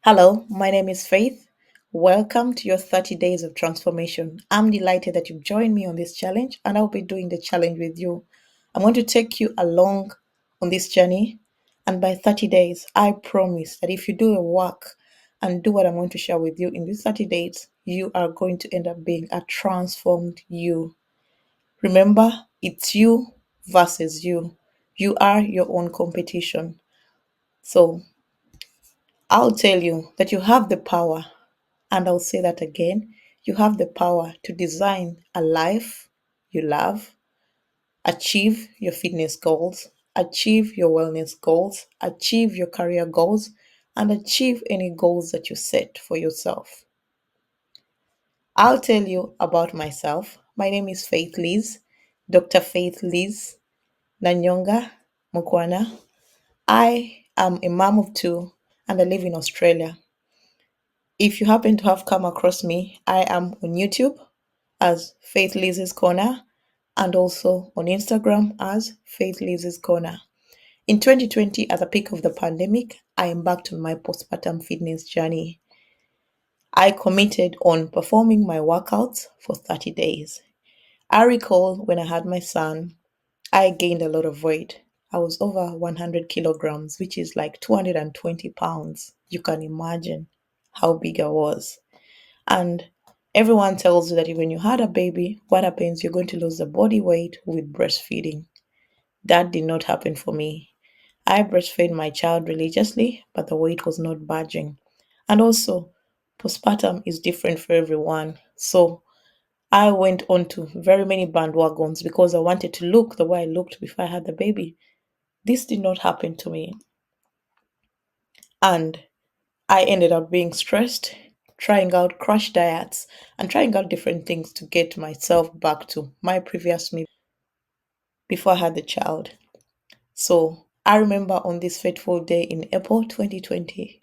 Hello, my name is Faith. Welcome to your 30 days of transformation. I'm delighted that you've joined me on this challenge, and I'll be doing the challenge with you. I'm going to take you along on this journey, and by 30 days, I promise that if you do the work and do what I'm going to share with you in these 30 days, you are going to end up being a transformed you. Remember, it's you versus you. You are your own competition. So I'll tell you that you have the power. And I'll say that again. You have the power to design a life you love, achieve your fitness goals, achieve your wellness goals, achieve your career goals, and achieve any goals that you set for yourself. I'll tell you about myself. My name is Faith Liz, Dr. Faith Liz Nanyonga Mukwana. I am a mom of two and I live in Australia. If you happen to have come across me, I am on YouTube as Faith Liz's Corner and also on Instagram as Faith Liz's Corner. In 2020, at the peak of the pandemic, I embarked on my postpartum fitness journey. I committed on performing my workouts for 30 days. I recall when I had my son, I gained a lot of weight. I was over 100 kilograms, which is like 220 pounds. You can imagine how big I was. And everyone tells you that when you had a baby, what happens? You're going to lose the body weight with breastfeeding. That did not happen for me. I breastfed my child religiously, but the weight was not budging. And also, postpartum is different for everyone. So I went on to very many bandwagons because I wanted to look the way I looked before I had the baby. This did not happen to me. And I ended up being stressed, trying out crash diets, and trying out different things to get myself back to my previous me before I had the child. So I remember on this fateful day in April 2020,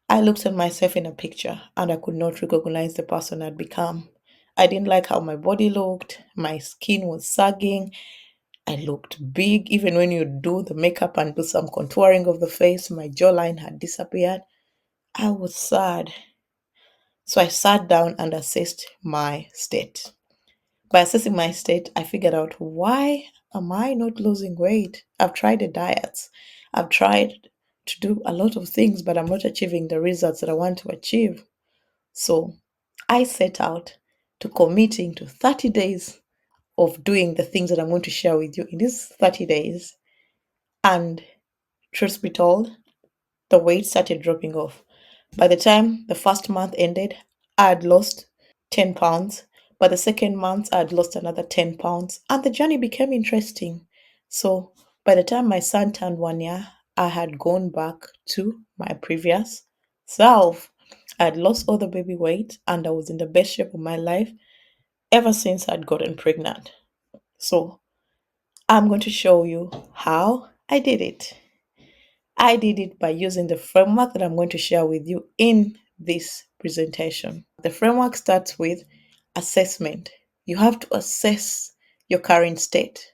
I looked at myself in a picture and I could not recognize the person I'd become. I didn't like how my body looked, my skin was sagging, I looked big. Even when you do the makeup and do some contouring of the face, my jawline had disappeared. I was sad. So I sat down and assessed my state. By assessing my state, I figured out why am I not losing weight? I've tried the diets. I've tried to do a lot of things, but I'm not achieving the results that I want to achieve. So I set out to committing to 30 days of doing the things that I'm going to share with you in these 30 days. And truth be told, the weight started dropping off. By the time the first month ended, I had lost 10 pounds. By the second month, I had lost another 10 pounds. And the journey became interesting. So by the time my son turned 1 year, I had gone back to my previous self. I had lost all the baby weight and I was in the best shape of my life ever since I'd gotten pregnant. So I'm going to show you how I did it. I did it by using the framework that I'm going to share with you in this presentation. The framework starts with assessment. You have to assess your current state.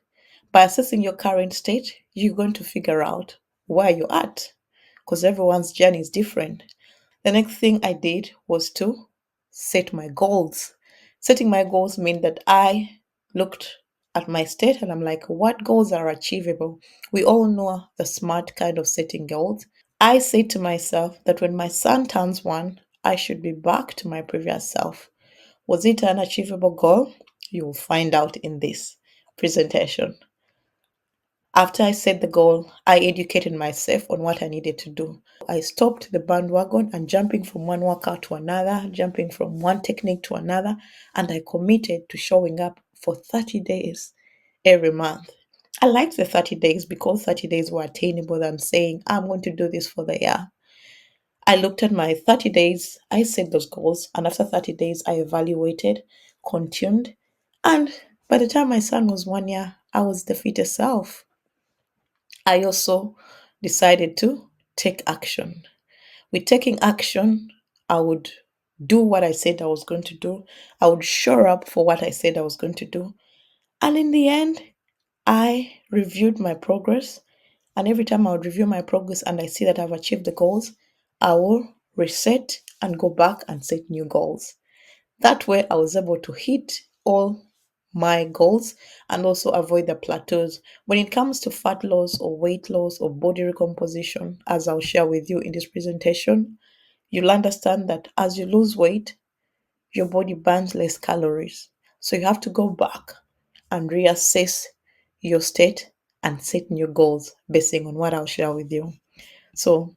By assessing your current state, you're going to figure out where you're at because everyone's journey is different. The next thing I did was to set my goals. Setting my goals meant that I looked at my state and I'm like, what goals are achievable? We all know the smart kind of setting goals. I said to myself that when my son turns 1, I should be back to my previous self. Was it an achievable goal? You will find out in this presentation. After I set the goal, I educated myself on what I needed to do. I stopped the bandwagon and jumping from one workout to another, jumping from one technique to another, and I committed to showing up for 30 days every month. I liked the 30 days because 30 days were attainable than saying, I'm going to do this for the year. I looked at my 30 days, I set those goals, and after 30 days, I evaluated, continued, and by the time my son was 1 year, I was the fittest self. I also decided to take action. With taking action, I would do what I said I was going to do. I would show up for what I said I was going to do. And in the end, I reviewed my progress. And every time I would review my progress and I see that I've achieved the goals, I will reset, and go back and set new goals. That way, I was able to hit all my goals and also avoid the plateaus. When it comes to fat loss or weight loss or body recomposition, as I'll share with you in this presentation, you'll understand that as you lose weight, your body burns less calories. So you have to go back and reassess your state and set new goals basing on what I'll share with you. So,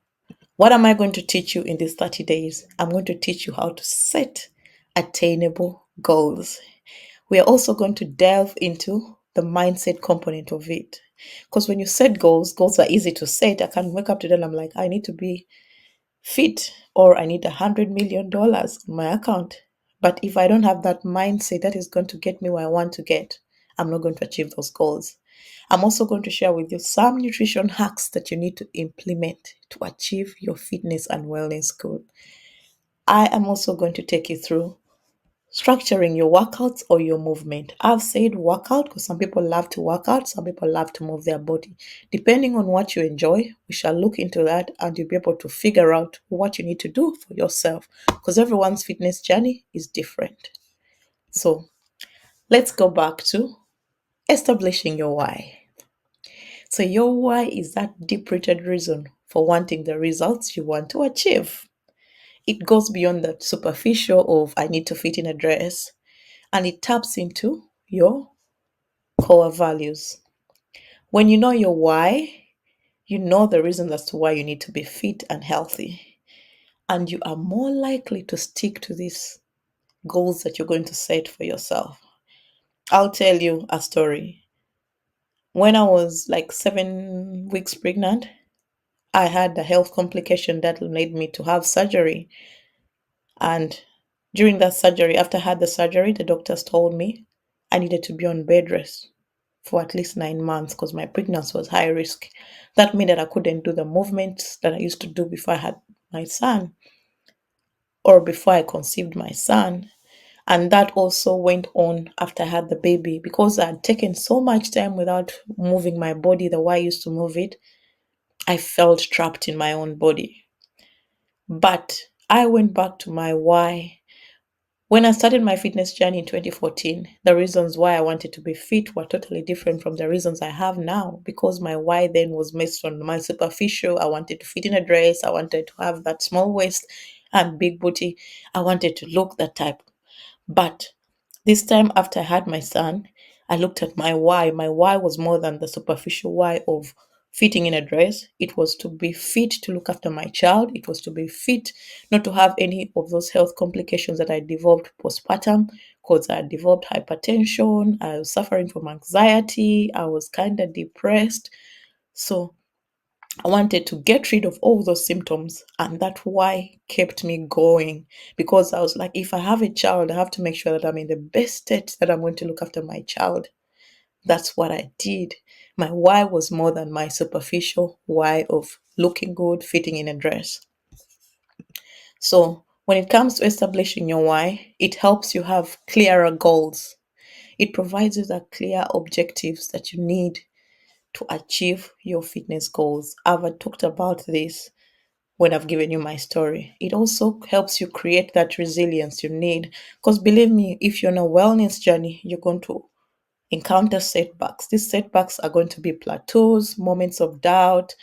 what am I going to teach you in these 30 days? I'm going to teach you how to set attainable goals. We are also going to delve into the mindset component of it. Because when you set goals, goals are easy to set. I can wake up today and I'm like, I need to be fit or I need $100 million on my account. But if I don't have that mindset that is going to get me where I want to get, I'm not going to achieve those goals. I'm also going to share with you some nutrition hacks that you need to implement to achieve your fitness and wellness goal. I am also going to take you through structuring your workouts or your movement. I've said workout because some people love to work out, some people love to move their body. Depending on what you enjoy, we shall look into that and you'll be able to figure out what you need to do for yourself because everyone's fitness journey is different. So let's go back to establishing your why. So, your why is that deep rooted reason for wanting the results you want to achieve. It goes beyond that superficial of I need to fit in a dress and it taps into your core values. When you know your why, you know the reason as to why you need to be fit and healthy. And you are more likely to stick to these goals that you're going to set for yourself. I'll tell you a story. When I was like 7 weeks pregnant, I had a health complication that made me to have surgery. And during that surgery, after I had the surgery, the doctors told me I needed to be on bed rest for at least 9 months because my pregnancy was high risk. That meant that I couldn't do the movements that I used to do before I had my son or before I conceived my son. And that also went on after I had the baby because I had taken so much time without moving my body the way I used to move it. I felt trapped in my own body. But I went back to my why. When I started my fitness journey in 2014, the reasons why I wanted to be fit were totally different from the reasons I have now because my why then was based on my superficial. I wanted to fit in a dress, I wanted to have that small waist and big booty. I wanted to look that type. But this time after I had my son, I looked at my why. My why was more than the superficial why of fitting in a dress. It was to be fit to look after my child. It was to be fit not to have any of those health complications that I developed postpartum because I developed hypertension. I was suffering from anxiety. I was kind of depressed. So I wanted to get rid of all those symptoms, and that why kept me going because I was like, if I have a child, I have to make sure that I'm in the best state that I'm going to look after my child. That's what I did. My why was more than my superficial why of looking good, fitting in a dress. So, when it comes to establishing your why, it helps you have clearer goals. It provides you the clear objectives that you need to achieve your fitness goals. I've talked about this when I've given you my story. It also helps you create that resilience you need. Because believe me, if you're on a wellness journey, you're going to encounter setbacks. These setbacks are going to be plateaus, moments of doubt,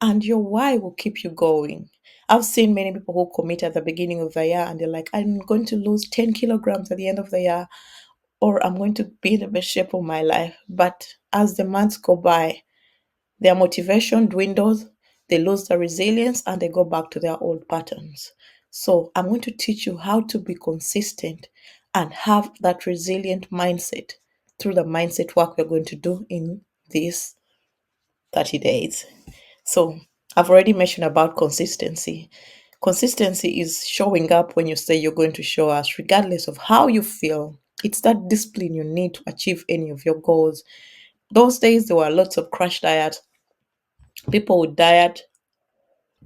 and your why will keep you going. I've seen many people who commit at the beginning of the year and they're like, I'm going to lose 10 kilograms at the end of the year, or I'm going to be in the best shape of my life. But as the months go by, their motivation dwindles, they lose their resilience, and they go back to their old patterns. So, I'm going to teach you how to be consistent and have that resilient mindset through the mindset work we're going to do in these 30 days. So, I've already mentioned about consistency. Consistency is showing up when you say you're going to show us, regardless of how you feel. It's that discipline you need to achieve any of your goals. Those days, there were lots of crash diets. People would diet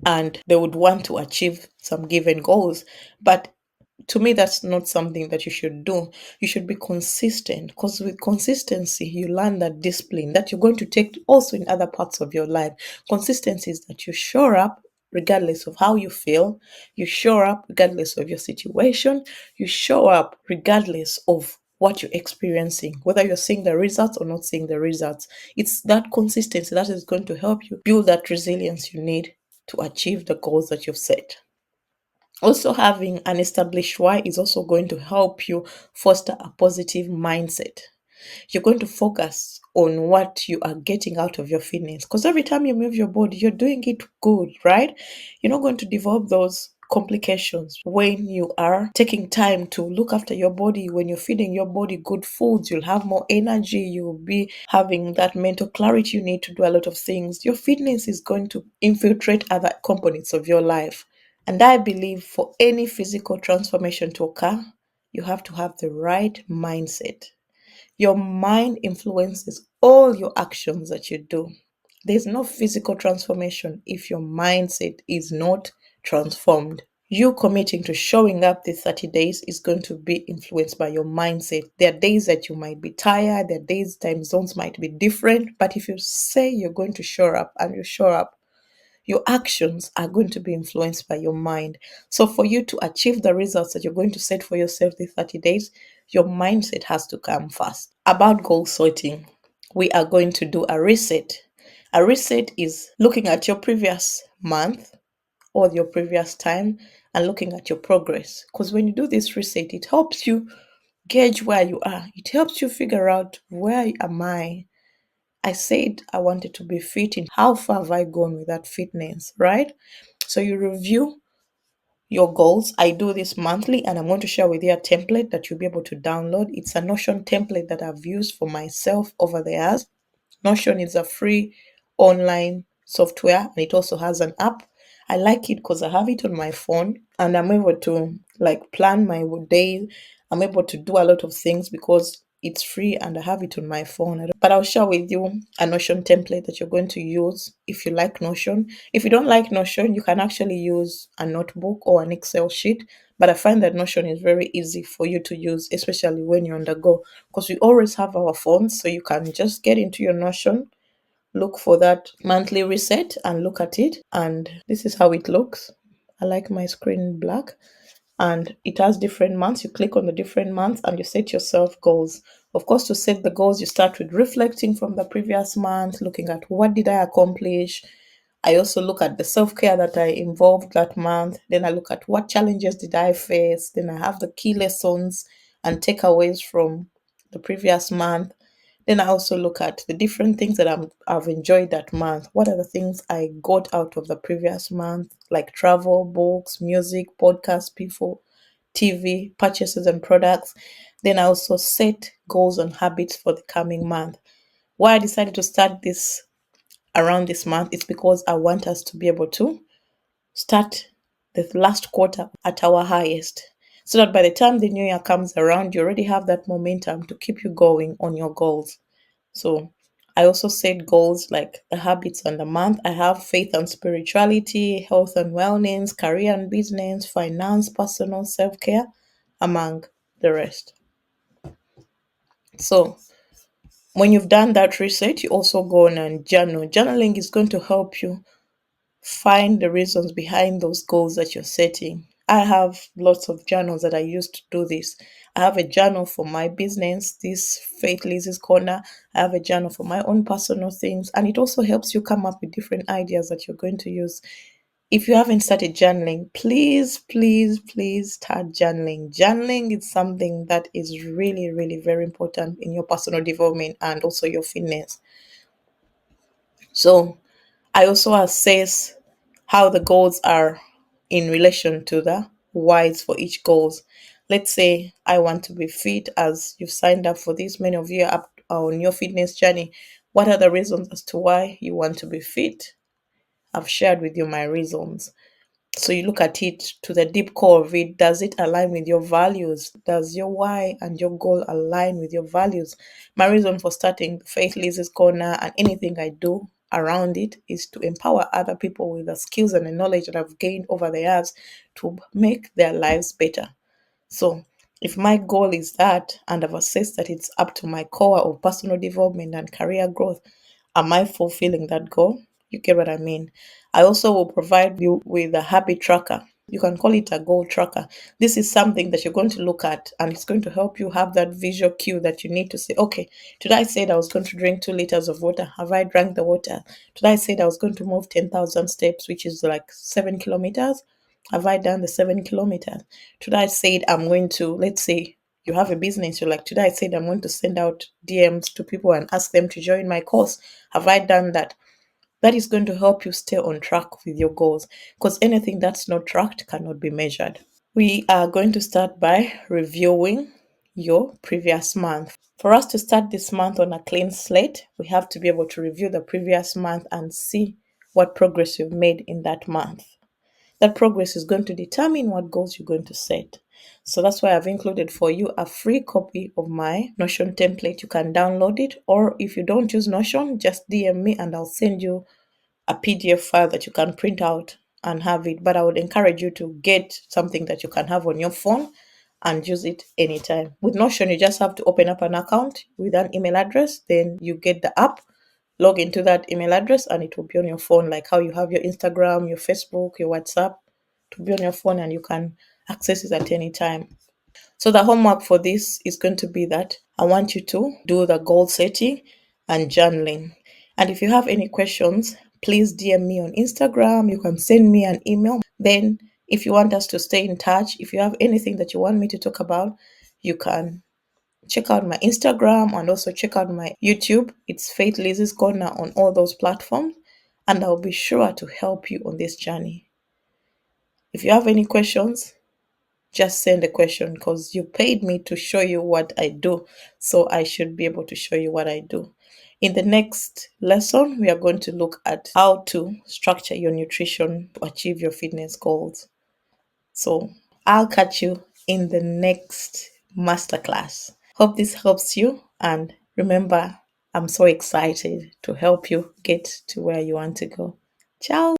and they would want to achieve some given goals. But to me, that's not something that you should do. You should be consistent because with consistency, you learn that discipline that you're going to take also in other parts of your life. Consistency is that you show up regardless of how you feel. You show up regardless of your situation. You show up regardless of what you're experiencing, whether you're seeing the results or not seeing the results. It's that consistency that is going to help you build that resilience you need to achieve the goals that you've set. Also, having an established why is also going to help you foster a positive mindset. You're going to focus on what you are getting out of your fitness, because every time you move your body, you're doing it good, right? You're not going to develop those complications when you are taking time to look after your body. When you're feeding your body good foods, you'll have more energy, you'll be having that mental clarity you need to do a lot of things. Your fitness is going to infiltrate other components of your life. And I believe for any physical transformation to occur, you have to have the right mindset. Your mind influences all your actions that you do. There's no physical transformation if your mindset is not transformed. You committing to showing up these 30 days is going to be influenced by your mindset. There are days that you might be tired, there are days time zones might be different, but if you say you're going to show up and you show up, your actions are going to be influenced by your mind. So, for you to achieve the results that you're going to set for yourself these 30 days, your mindset has to come first. About goal setting, we are going to do a reset. A reset is looking at your previous month or your previous time and looking at your progress. Because when you do this reset, it helps you gauge where you are, it helps you figure out where am I said I wanted to be fit. In how far have I gone with that fitness, right? So you review your goals. I do this monthly, and I'm going to share with you a template that you'll be able to download. It's a Notion template that I've used for myself over the years. Notion is a free online software, and it also has an app. I like it because I have it on my phone and I'm able to like plan my day. I'm able to do a lot of things because it's free and I have it on my phone. But I'll share with you a Notion template that you're going to use if you like Notion. If you don't like Notion, you can actually use a notebook or an Excel sheet. But I find that Notion is very easy for you to use, especially when you're on the go, because we always have our phones. So you can just get into your Notion, look for that monthly reset and look at it. And this is how it looks. I like my screen black, and it has different months. You click on the different months and you set yourself goals. Of course, to set the goals, you start with reflecting from the previous month, looking at what did I accomplish. I also look at the self-care that I involved that month. Then I look at what challenges did I face. Then I have the key lessons and takeaways from the previous month. Then I also look at the different things that I've enjoyed that month. What are the things I got out of the previous month, like travel, books, music, podcasts, people, TV, purchases, and products. Then I also set goals and habits for the coming month. Why I decided to start this around this month is because I want us to be able to start the last quarter at our highest, so that by the time the new year comes around, you already have that momentum to keep you going on your goals. So I also set goals like the habits and the month. I have faith and spirituality, health and wellness, career and business, finance, personal self-care, among the rest. So when you've done that research, you also go on and journal. Journaling is going to help you find the reasons behind those goals that you're setting. I have lots of journals that I use to do this. I have a journal for my business, this Faith Lizzie's Corner. I have a journal for my own personal things, and it also helps you come up with different ideas that you're going to use. If you haven't started journaling, please, please, please start journaling. Journaling is something that is really, really very important in your personal development and also your fitness. So I also assess how the goals are in relation to the whys for each goals. Let's say I want to be fit, as you've signed up for this. Many of you are up on your fitness journey. What are the reasons as to why you want to be fit? I've shared with you my reasons. So you look at it to the deep core of it. Does it align with your values? Does your why and your goal align with your values? My reason for starting Faith Lizzie's Corner and anything I do around it is to empower other people with the skills and the knowledge that I've gained over the years to make their lives better. So if my goal is that, and I've assessed that it's up to my core of personal development and career growth, am I fulfilling that goal? You get what I mean? I also will provide you with a habit tracker. You can call it a goal tracker. This is something that you're going to look at, and it's going to help you have that visual cue that you need to say, okay, today I said I was going to drink 2 liters of water. Have I drank the water? Today I said I was going to move 10,000 steps, which is like 7 kilometers. Have I done the 7 kilometers? Today I said I'm going to, let's say you have a business, you're like, today I said I'm going to send out DMs to people and ask them to join my course. Have I done that? That is going to help you stay on track with your goals, because anything that's not tracked cannot be measured. We are going to start by reviewing your previous month. For us to start this month on a clean slate, we have to be able to review the previous month and see what progress you've made in that month. That progress is going to determine what goals you're going to set. So that's why I've included for you a free copy of my Notion template. You can download it, or if you don't use Notion, just DM me and I'll send you a PDF file that you can print out and have it. But I would encourage you to get something that you can have on your phone and use it anytime. With Notion, you just have to open up an account with an email address, then you get the app, log into that email address, and it will be on your phone, like how you have your Instagram, your Facebook, your WhatsApp, to be on your phone, and you can access it at any time. So the homework for this is going to be that I want you to do the goal setting and journaling. And if you have any questions, please DM me on Instagram. You can send me an email. Then if you want us to stay in touch, if you have anything that you want me to talk about, you can check out my Instagram and also check out my YouTube. It's Faith Lizzie's Corner on all those platforms. And I'll be sure to help you on this journey. If you have any questions, just send a question, because you paid me to show you what I do. So I should be able to show you what I do. In the next lesson, we are going to look at how to structure your nutrition to achieve your fitness goals. So I'll catch you in the next masterclass. Hope this helps you. And remember, I'm so excited to help you get to where you want to go. Ciao.